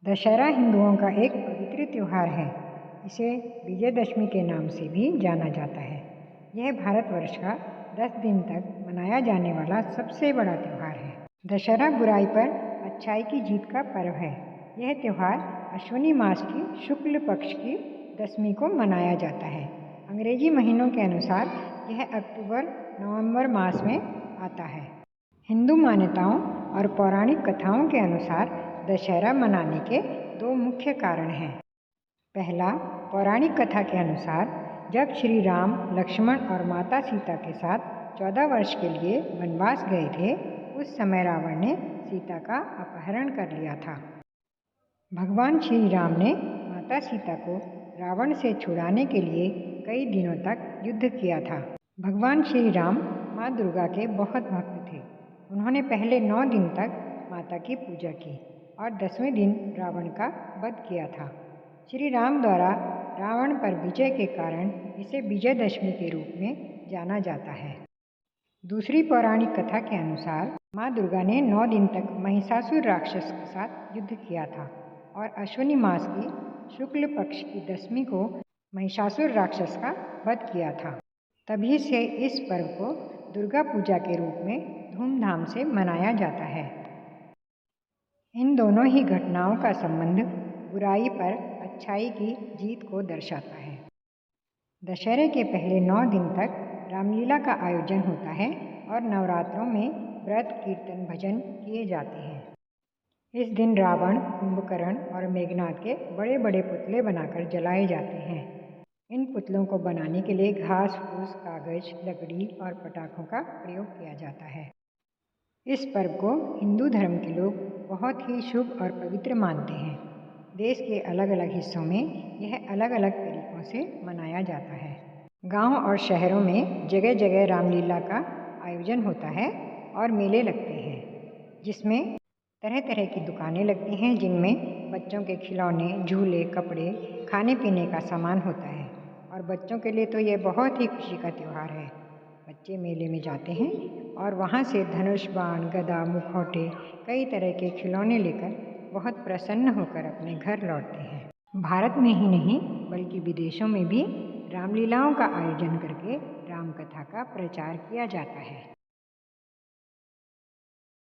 दशहरा हिंदुओं का एक पवित्र त्यौहार है। इसे विजयदशमी के नाम से भी जाना जाता है। यह भारतवर्ष का 10 दिन तक मनाया जाने वाला सबसे बड़ा त्यौहार है। दशहरा बुराई पर अच्छाई की जीत का पर्व है। यह त्यौहार अश्विनी मास की शुक्ल पक्ष की दशमी को मनाया जाता है। अंग्रेजी महीनों के अनुसार यह अक्टूबर-नवंबर मास में आता है। हिंदू मान्यताओं और पौराणिक कथाओं के अनुसार दशहरा मनाने के दो मुख्य कारण हैं। पहला, पौराणिक कथा के अनुसार जब श्री राम, लक्ष्मण और माता सीता के साथ 14 वर्ष के लिए वनवास गए थे, उस समय रावण ने सीता का अपहरण कर लिया था। भगवान श्री राम ने माता सीता को रावण से छुड़ाने के लिए कई दिनों तक युद्ध किया था। भगवान श्री राम माँ दुर्गा के बहुत भक्त थे। उन्होंने पहले 9 दिन तक माता की पूजा की और 10वें दिन रावण का वध किया था। श्री राम द्वारा रावण पर विजय के कारण इसे विजयदशमी के रूप में जाना जाता है। दूसरी पौराणिक कथा के अनुसार माँ दुर्गा ने 9 दिन तक महिषासुर राक्षस के साथ युद्ध किया था और अश्विनी मास की शुक्ल पक्ष की दशमी को महिषासुर राक्षस का वध किया था। तभी से इस पर्व को दुर्गा पूजा के रूप में धूमधाम से मनाया जाता है। इन दोनों ही घटनाओं का संबंध बुराई पर अच्छाई की जीत को दर्शाता है। दशहरे के पहले 9 दिन तक रामलीला का आयोजन होता है और नवरात्रों में व्रत, कीर्तन, भजन किए जाते हैं। इस दिन रावण, कुंभकर्ण और मेघनाद के बड़े बड़े पुतले बनाकर जलाए जाते हैं। इन पुतलों को बनाने के लिए घास फूस, कागज, लकड़ी और पटाखों का प्रयोग किया जाता है। इस पर्व को हिंदू धर्म के लोग बहुत ही शुभ और पवित्र मानते हैं। देश के अलग अलग हिस्सों में यह अलग अलग तरीकों से मनाया जाता है। गांव और शहरों में जगह जगह रामलीला का आयोजन होता है और मेले लगते हैं, जिसमें तरह तरह की दुकानें लगती हैं, जिनमें बच्चों के खिलौने, झूले, कपड़े, खाने पीने का सामान होता है। और बच्चों के लिए तो ये बहुत ही खुशी का त्यौहार है। बच्चे मेले में जाते हैं और वहाँ से धनुष, बाण, गदा, मुखौटे, कई तरह के खिलौने लेकर बहुत प्रसन्न होकर अपने घर लौटते हैं। भारत में ही नहीं बल्कि विदेशों में भी रामलीलाओं का आयोजन करके राम कथा का प्रचार किया जाता है।